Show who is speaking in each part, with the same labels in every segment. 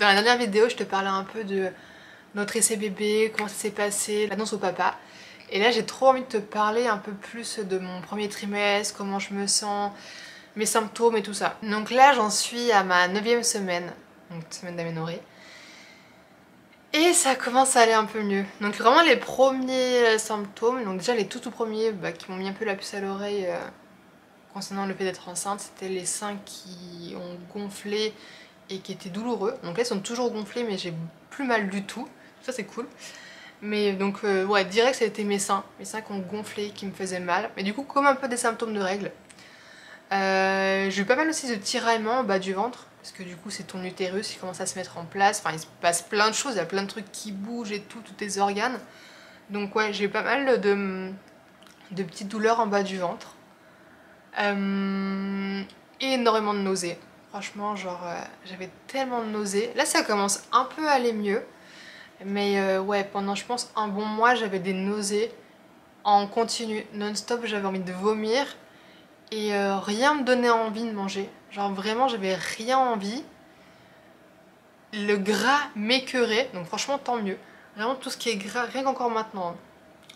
Speaker 1: Dans la dernière vidéo, je te parlais un peu de notre essai bébé, comment ça s'est passé, l'annonce au papa. Et là, j'ai trop envie de te parler un peu plus de mon premier trimestre, comment je me sens, mes symptômes et tout ça. Donc là, j'en suis à ma 9e semaine, donc semaine d'aménorrhée. Et ça commence à aller un peu mieux. Donc vraiment les premiers symptômes, donc déjà les tout premiers qui m'ont mis un peu la puce à l'oreille concernant le fait d'être enceinte, c'était les seins qui ont gonflé et qui étaient douloureux. Donc là ils sont toujours gonflés mais j'ai plus mal du tout. Ça c'est cool. Mais donc ouais, direct ça a été mes seins qui ont gonflé, qui me faisaient mal. Mais du coup comme un peu des symptômes de règles. J'ai eu pas mal aussi de tiraillements au bas du ventre. Parce que du coup c'est ton utérus qui commence à se mettre en place. Enfin il se passe plein de choses, il y a plein de trucs qui bougent et tout, tous tes organes. Donc ouais, j'ai eu pas mal de petites douleurs en bas du ventre. Et énormément de nausées. Franchement, genre, j'avais tellement de nausées. Là, ça commence un peu à aller mieux. Mais ouais, pendant, je pense, un bon mois, j'avais des nausées en continu, non-stop. J'avais envie de vomir. Et rien me donnait envie de manger. Genre, vraiment, j'avais rien envie. Le gras m'écœurait. Donc, franchement, tant mieux. Vraiment, tout ce qui est gras, rien qu'encore maintenant.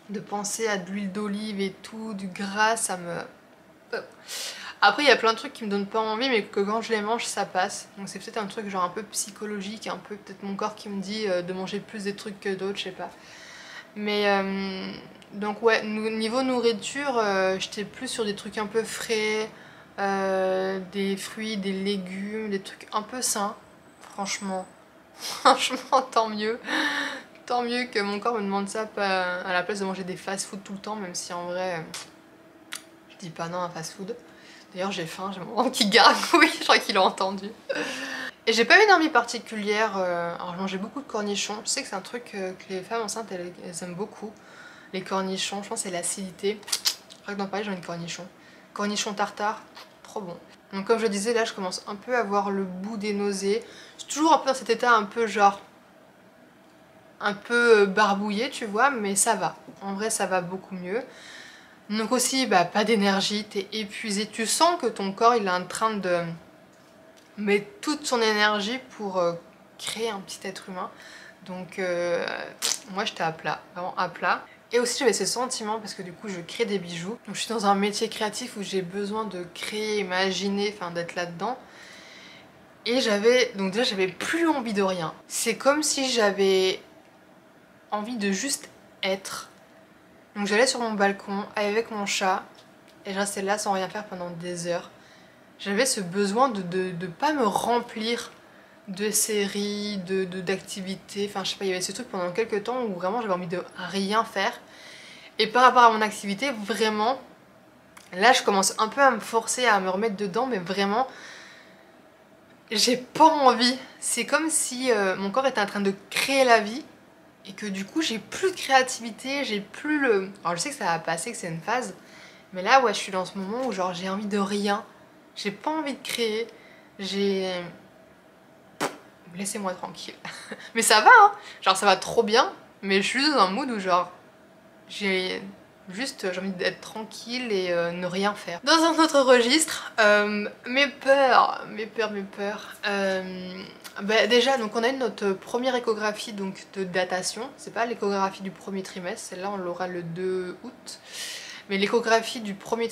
Speaker 1: De penser à de l'huile d'olive et tout, du gras, ça me... Après il y a plein de trucs qui me donnent pas envie mais que quand je les mange ça passe. Donc c'est peut-être un truc genre un peu psychologique, un peu peut-être mon corps qui me dit de manger plus des trucs que d'autres, je sais pas. Mais donc ouais, niveau nourriture, j'étais plus sur des trucs un peu frais, des fruits, des légumes, des trucs un peu sains. Franchement, franchement tant mieux. Tant mieux que mon corps me demande ça à la place de manger des fast-food tout le temps, même si en vrai, je dis pas non à fast-food. D'ailleurs j'ai faim, j'ai mon ventre qui gargouille, je crois qu'il l'a entendu. Et j'ai pas eu d'envie particulière, alors je mangeais beaucoup de cornichons. Je sais que c'est un truc que les femmes enceintes elles aiment beaucoup. Les cornichons, je pense que c'est l'acidité. Rien que d'en parler j'ai envie de cornichons. Cornichons tartare, trop bon. Donc comme je disais là je commence un peu à avoir le bout des nausées. Je suis toujours un peu dans cet état un peu genre... un peu barbouillé tu vois, mais ça va. En vrai ça va beaucoup mieux. Donc aussi, pas d'énergie, t'es épuisé. Tu sens que ton corps, il est en train de mettre toute son énergie pour créer un petit être humain. Donc moi, j'étais à plat, vraiment à plat. Et aussi, j'avais ce sentiment, parce que du coup, je crée des bijoux. Donc je suis dans un métier créatif où j'ai besoin de créer, imaginer, enfin d'être là-dedans. Et donc déjà, j'avais plus envie de rien. C'est comme si j'avais envie de juste être. Donc j'allais sur mon balcon avec mon chat et je restais là sans rien faire pendant des heures. J'avais ce besoin de pas me remplir de séries, d'activités, enfin je sais pas, il y avait ce truc pendant quelques temps où vraiment j'avais envie de rien faire. Et par rapport à mon activité, vraiment, là je commence un peu à me forcer à me remettre dedans, mais vraiment, j'ai pas envie. C'est comme si mon corps était en train de créer la vie. Et que du coup j'ai plus de créativité, j'ai plus le... Alors je sais que ça va passer, que c'est une phase, mais là ouais je suis dans ce moment où genre j'ai envie de rien, j'ai pas envie de créer, j'ai... Laissez-moi tranquille. Mais ça va hein, genre ça va trop bien, mais je suis dans un mood où genre j'ai envie d'être tranquille et ne rien faire. Dans un autre registre, mes peurs. Déjà, donc on a eu notre première échographie donc, de datation. C'est pas l'échographie du premier trimestre, celle-là on l'aura le 2 août. Mais l'échographie du premier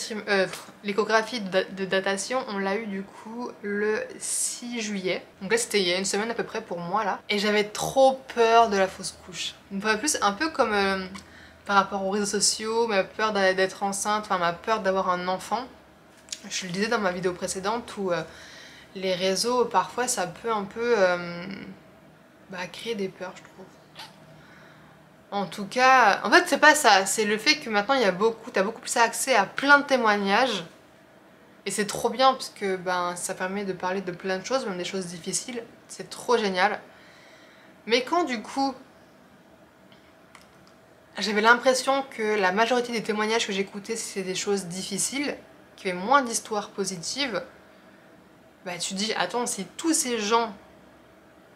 Speaker 1: l'échographie de datation, on l'a eu du coup le 6 juillet. Donc là c'était il y a une semaine à peu près pour moi là. Et j'avais trop peur de la fausse couche. Une fois de plus, un peu comme par rapport aux réseaux sociaux, ma peur d'être enceinte, enfin ma peur d'avoir un enfant. Je le disais dans ma vidéo précédente où les réseaux parfois ça peut un peu créer des peurs je trouve. En tout cas, en fait c'est pas ça, c'est le fait que maintenant t'as beaucoup plus accès à plein de témoignages. Et c'est trop bien parce que ça permet de parler de plein de choses, même des choses difficiles. C'est trop génial. Mais quand du coup, j'avais l'impression que la majorité des témoignages que j'écoutais c'était des choses difficiles, qu'il y avait moins d'histoires positives, tu te dis, attends, si tous ces gens,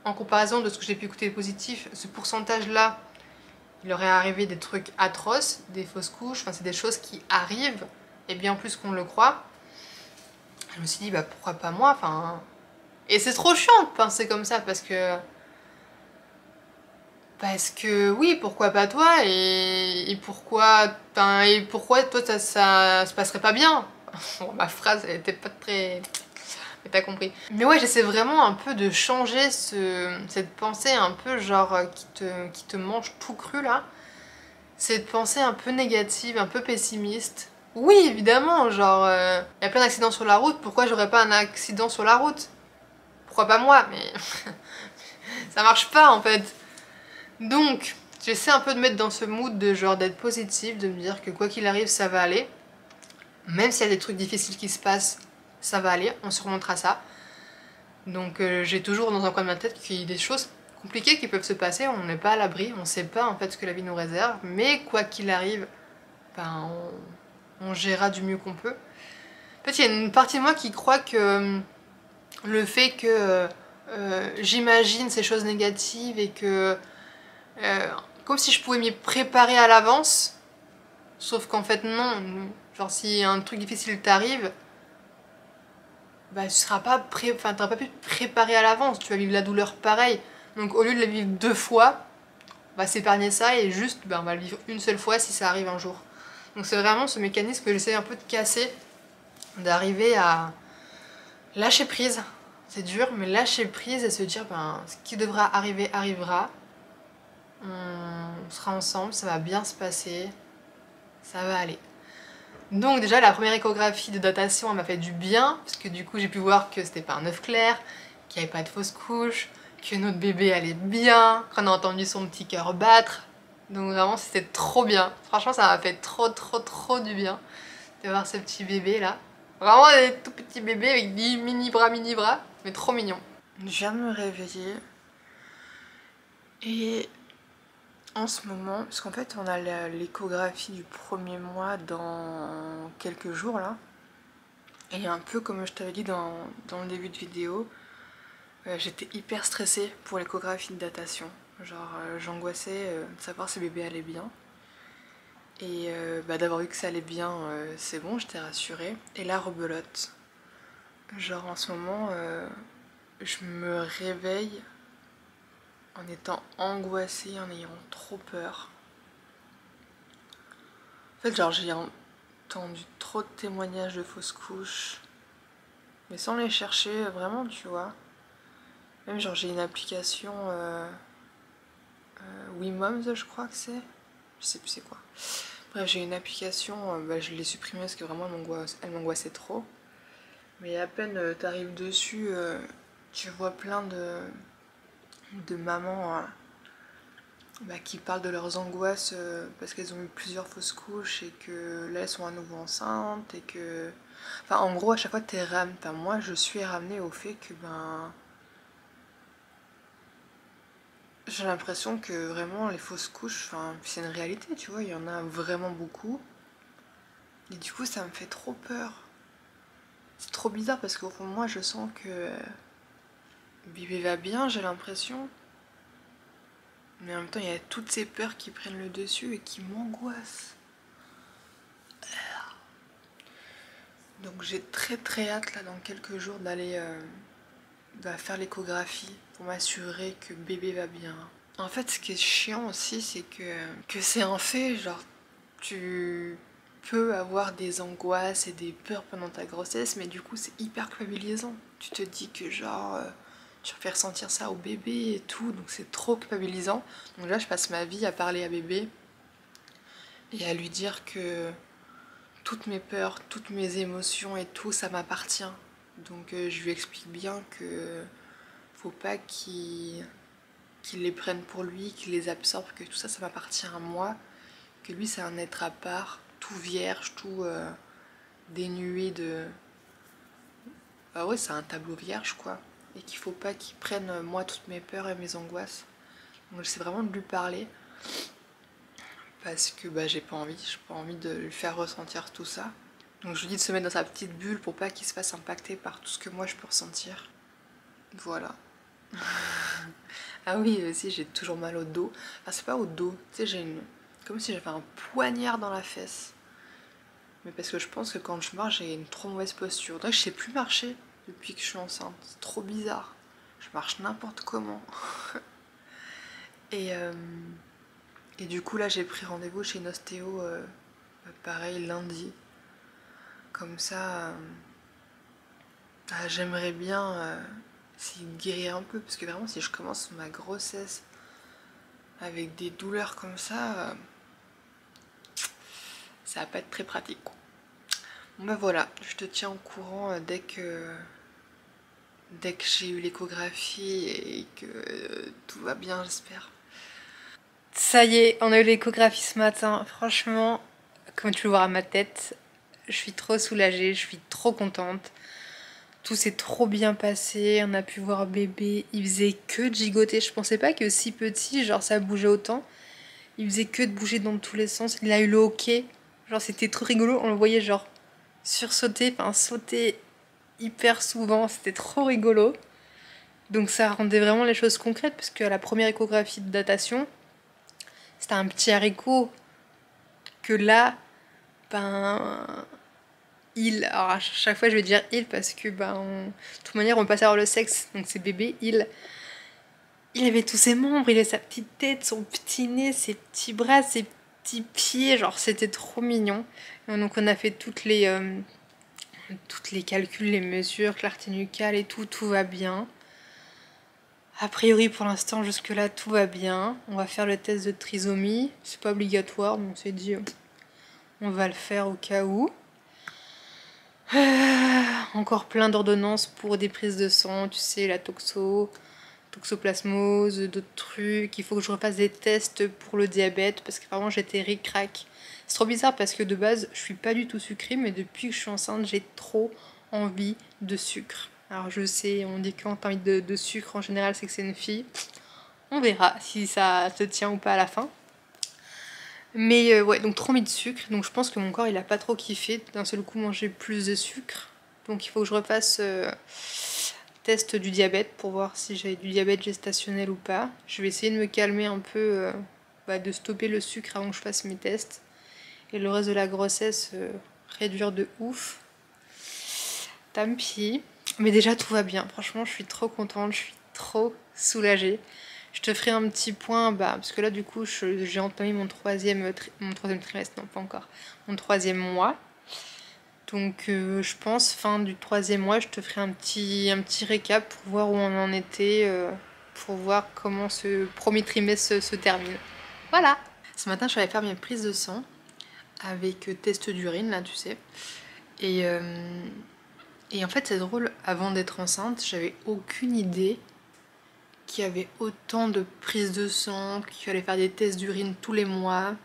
Speaker 1: en comparaison de ce que j'ai pu écouter de positif, ce pourcentage-là, il leur est arrivé des trucs atroces, des fausses couches, enfin c'est des choses qui arrivent, et bien plus qu'on le croit. Je me suis dit, pourquoi pas moi, enfin, Et c'est trop chiant de penser comme ça parce que... oui, pourquoi pas toi et pourquoi toi ça se passerait pas bien. Bon, ma phrase elle était pas très... Mais t'as compris. Mais ouais, j'essaie vraiment un peu de changer cette pensée un peu genre qui te mange tout cru là. Cette pensée un peu négative, un peu pessimiste. Oui, évidemment, genre, y a plein d'accidents sur la route, pourquoi j'aurais pas un accident sur la route? Pourquoi pas moi? Mais ça marche pas en fait. Donc, j'essaie un peu de mettre dans ce mood de genre d'être positive, de me dire que quoi qu'il arrive, ça va aller. Même s'il y a des trucs difficiles qui se passent, ça va aller, on surmontera ça. Donc j'ai toujours dans un coin de ma tête qu'il y a des choses compliquées qui peuvent se passer, on n'est pas à l'abri, on sait pas en fait ce que la vie nous réserve, mais quoi qu'il arrive, ben, on gérera du mieux qu'on peut. En fait, il y a une partie de moi qui croit que le fait que j'imagine ces choses négatives et que comme si je pouvais m'y préparer à l'avance, sauf qu'en fait non, genre si un truc difficile t'arrive, bah tu seras pas enfin t'auras pas pu te préparer à l'avance, tu vas vivre la douleur pareil. Donc au lieu de la vivre 2 fois, on va s'épargner ça et juste bah, on va le vivre une seule fois si ça arrive un jour. Donc c'est vraiment ce mécanisme que j'essaie un peu de casser, d'arriver à lâcher prise. C'est dur, mais lâcher prise et se dire ben ce qui devra arriver arrivera. On sera ensemble, ça va bien se passer, ça va aller. Donc déjà la première échographie de datation elle m'a fait du bien, parce que du coup j'ai pu voir que c'était pas un œuf clair, qu'il n'y avait pas de fausse couche, que notre bébé allait bien, qu'on a entendu son petit cœur battre. Donc vraiment c'était trop bien. Franchement ça m'a fait trop du bien de voir ce petit bébé là. Vraiment des tout petits bébés avec des mini bras, mais trop mignons. Je viens de me réveiller et en ce moment, parce qu'en fait on a l'échographie du premier mois dans quelques jours là. Et un peu comme je t'avais dit dans le début de vidéo, j'étais hyper stressée pour l'échographie de datation. Genre j'angoissais de savoir si bébé allait bien. Et bah, d'avoir vu que ça allait bien, c'est bon, j'étais rassurée. Et là, rebelote. Genre en ce moment, je me réveille en étant angoissée, en ayant trop peur. En fait, genre j'ai entendu trop de témoignages de fausses couches, mais sans les chercher vraiment, tu vois. Même genre j'ai une application WeMoms, je crois que c'est. Je sais plus c'est quoi. Bref, j'ai une application, bah, je l'ai supprimée parce que vraiment elle m'angoissait trop. Mais à peine t'arrives dessus, tu vois plein de mamans bah, qui parlent de leurs angoisses parce qu'elles ont eu plusieurs fausses couches et que là elles sont à nouveau enceintes et que... Enfin en gros à chaque fois t'es ramenée, enfin moi je suis ramenée au fait que ben... J'ai l'impression que vraiment les fausses couches, enfin c'est une réalité tu vois, il y en a vraiment beaucoup. Et du coup ça me fait trop peur. C'est trop bizarre parce qu'au fond de moi je sens que bébé va bien, j'ai l'impression. Mais en même temps, il y a toutes ces peurs qui prennent le dessus et qui m'angoissent. Donc j'ai très hâte là dans quelques jours d'aller faire l'échographie pour m'assurer que bébé va bien. En fait, ce qui est chiant aussi, c'est que c'est un fait, genre tu peux avoir des angoisses et des peurs pendant ta grossesse, mais du coup c'est hyper culpabilisant. Tu te dis que genre... tu fais ressentir ça au bébé et tout, donc c'est trop culpabilisant. Donc là, je passe ma vie à parler à bébé et à lui dire que toutes mes peurs, toutes mes émotions et tout, ça m'appartient. Donc je lui explique bien que faut pas qu'il les prenne pour lui, qu'il les absorbe, que tout ça, ça m'appartient à moi, que lui, c'est un être à part, tout vierge, tout dénué de... Bah ouais, c'est un tableau vierge, quoi. Et qu'il faut pas qu'il prenne moi toutes mes peurs et mes angoisses. Donc j'essaie vraiment de lui parler parce que bah, j'ai pas envie de lui faire ressentir tout ça. Donc je lui dis de se mettre dans sa petite bulle pour pas qu'il se fasse impacter par tout ce que moi je peux ressentir. Voilà. Ah oui, aussi j'ai toujours mal au dos. Enfin c'est pas au dos, tu sais j'ai une... comme si j'avais un poignard dans la fesse. Mais parce que je pense que quand je marche j'ai une trop mauvaise posture. Donc je sais plus marcher depuis que je suis enceinte. C'est trop bizarre. Je marche n'importe comment. Et du coup là j'ai pris rendez-vous chez une ostéo, pareil lundi. Comme ça, j'aimerais bien essayer de guérir un peu. Parce que vraiment si je commence ma grossesse avec des douleurs comme ça va pas être très pratique quoi. Bon bah voilà, je te tiens au courant dès que j'ai eu l'échographie et que tout va bien j'espère. Ça y est, on a eu l'échographie ce matin. Franchement, comme tu peux voir à ma tête, je suis trop soulagée, je suis trop contente. Tout s'est trop bien passé, on a pu voir bébé, il faisait que de gigoter. Je pensais pas que si petit, genre ça bougeait autant. Il faisait que de bouger dans tous les sens. Il a eu le hoquet, genre c'était trop rigolo. On le voyait genre sursauter, enfin sauter hyper souvent, c'était trop rigolo. Donc ça rendait vraiment les choses concrètes parce qu'à la première échographie de datation, c'était un petit haricot que là, ben, alors à chaque fois je vais dire il parce que de toute manière on peut pas savoir le sexe, donc c'est bébé, il avait tous ses membres, il avait sa petite tête, son petit nez, ses petits bras, ses petits pieds, genre c'était trop mignon. Et donc on a fait toutes les calculs, les mesures, clarté nucale et tout va bien. A priori pour l'instant jusque là tout va bien. On va faire le test de trisomie, c'est pas obligatoire donc on s'est dit on va le faire au cas où. Encore plein d'ordonnances pour des prises de sang, tu sais, la toxoplasmose, d'autres trucs. Il faut que je refasse des tests pour le diabète parce que vraiment j'étais ric-rac. C'est trop bizarre parce que de base je suis pas du tout sucrée, mais depuis que je suis enceinte j'ai trop envie de sucre. Alors je sais, on dit que quand t'as envie de sucre en général c'est que c'est une fille. On verra si ça se tient ou pas à la fin. Mais ouais, donc trop mis de sucre, donc je pense que mon corps il a pas trop kiffé d'un seul coup manger plus de sucre. Donc il faut que je refasse test du diabète pour voir si j'ai du diabète gestationnel ou pas. Je vais essayer de me calmer un peu, de stopper le sucre avant que je fasse mes tests. Et le reste de la grossesse, réduire de ouf. Tant pis. Mais déjà tout va bien, franchement je suis trop contente, je suis trop soulagée. Je te ferai un petit point, parce que là du coup j'ai entamé mon troisième trimestre, non pas encore, mon 3e mois. Donc je pense fin du 3e mois, je te ferai un petit récap pour voir où on en était, pour voir comment ce premier trimestre se termine. Voilà. Ce matin je suis allée faire mes prises de sang avec test d'urine là tu sais. Et en fait c'est drôle, avant d'être enceinte, j'avais aucune idée qu'il y avait autant de prises de sang, qu'il fallait faire des tests d'urine tous les mois.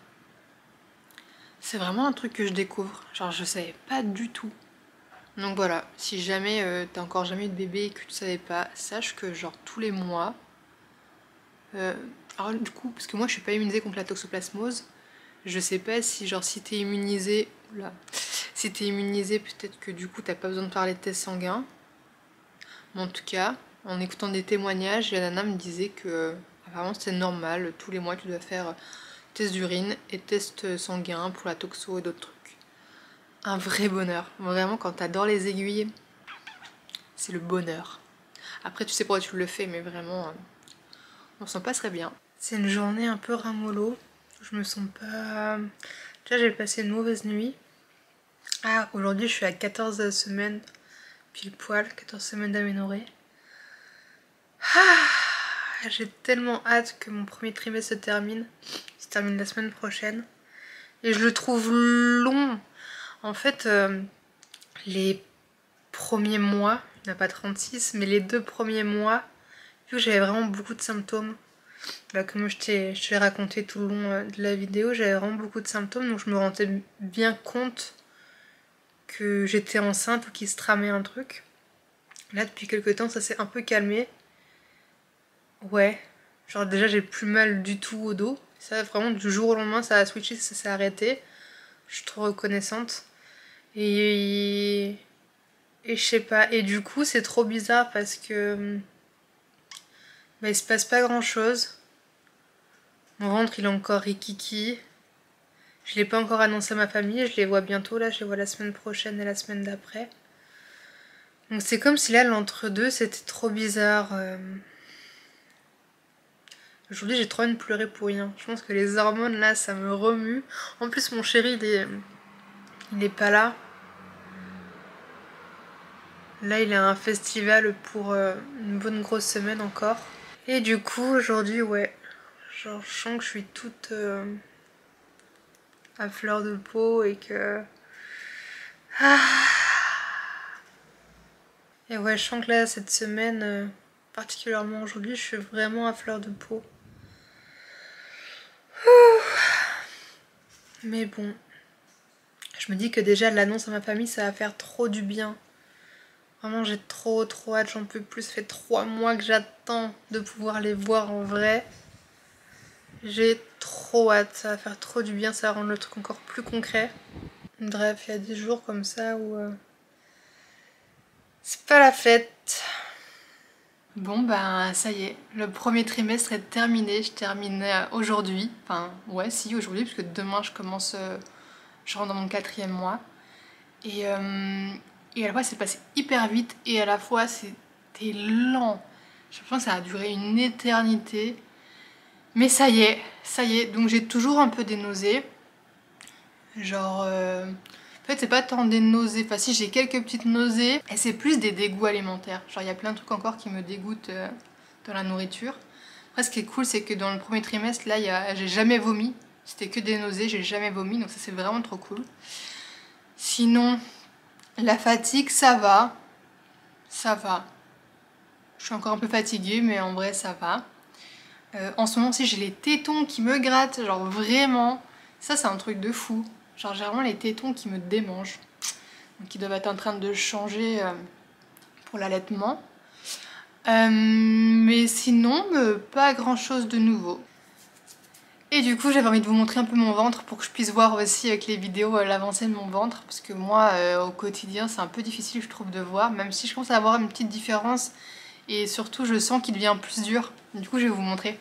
Speaker 1: C'est vraiment un truc que je découvre, genre je savais pas du tout. Donc voilà, si jamais t'as encore jamais eu de bébé et que tu savais pas, sache que genre tous les mois... alors du coup, parce que moi je suis pas immunisée contre la toxoplasmose, je sais pas si genre si t'es immunisée... Oula, si t'es immunisée peut-être que du coup t'as pas besoin de faire les tests sanguins. Mais en tout cas, en écoutant des témoignages, la nana me disait que apparemment c'est normal, tous les mois tu dois faire test d'urine et test sanguin pour la toxo et d'autres trucs. Un vrai bonheur, vraiment quand t'adores les aiguilles, c'est le bonheur. Après tu sais pourquoi tu le fais, mais vraiment on s'en passerait bien. C'est une journée un peu ramollo, je me sens pas... Déjà j'ai passé une mauvaise nuit. Ah, aujourd'hui je suis à 14 semaines, pile poil, 14 semaines d'aménorrhée. J'ai tellement hâte que mon premier trimestre se termine. Il se termine la semaine prochaine. Et je le trouve long. En fait, les premiers mois, il n'y en a pas 36, mais les 2 premiers mois, vu que j'avais vraiment beaucoup de symptômes, comme je t'ai raconté tout le long de la vidéo, j'avais vraiment beaucoup de symptômes, donc je me rendais bien compte que j'étais enceinte ou qu'il se tramait un truc. Là, depuis quelques temps, ça s'est un peu calmé. Ouais, genre déjà j'ai plus mal du tout au dos. Ça vraiment du jour au lendemain ça a switché, ça s'est arrêté. Je suis trop reconnaissante. Et je sais pas. Et du coup c'est trop bizarre parce que il se passe pas grand chose. Mon ventre il est encore rikiki. Je l'ai pas encore annoncé à ma famille, je les vois bientôt là, je les vois la semaine prochaine et la semaine d'après. Donc c'est comme si là l'entre-deux c'était trop bizarre. Aujourd'hui j'ai trop envie de pleurer pour rien. Je pense que les hormones là ça me remue. En plus mon chéri il est pas là. Là il est à un festival pour une bonne grosse semaine encore. Et du coup aujourd'hui ouais, genre je sens que je suis toute à fleur de peau et que... Ah. Et ouais, je sens que là cette semaine, particulièrement aujourd'hui, je suis vraiment à fleur de peau. Mais bon, je me dis que déjà l'annonce à ma famille ça va faire trop du bien. Vraiment j'ai trop hâte, j'en peux plus. Ça fait 3 mois que j'attends de pouvoir les voir en vrai. J'ai trop hâte, ça va faire trop du bien, ça va rendre le truc encore plus concret. Bref, il y a des jours comme ça où c'est pas la fête. Bon bah ça y est, le premier trimestre est terminé, je termine aujourd'hui. Enfin ouais si aujourd'hui parce que demain je commence, je rentre dans mon 4e mois. Et à la fois c'est passé hyper vite et à la fois c'était lent. Je pense que ça a duré une éternité. Mais ça y est, donc j'ai toujours un peu des nausées. Genre... En fait c'est pas tant des nausées, enfin si j'ai quelques petites nausées, et c'est plus des dégoûts alimentaires. Genre il y a plein de trucs encore qui me dégoûtent dans la nourriture. Après ce qui est cool c'est que dans le premier trimestre là j'ai jamais vomi. C'était que des nausées, j'ai jamais vomi, donc ça c'est vraiment trop cool. Sinon, la fatigue ça va. Ça va. Je suis encore un peu fatiguée mais en vrai ça va. En ce moment aussi j'ai les tétons qui me grattent, genre vraiment. Ça c'est un truc de fou. Genre j'ai vraiment les tétons qui me démangent. Donc ils doivent être en train de changer pour l'allaitement. Mais sinon, pas grand chose de nouveau. Et du coup j'avais envie de vous montrer un peu mon ventre pour que je puisse voir aussi avec les vidéos l'avancée de mon ventre. Parce que moi au quotidien c'est un peu difficile je trouve de voir. Même si je commence à avoir une petite différence. Et surtout je sens qu'il devient plus dur. Du coup je vais vous montrer.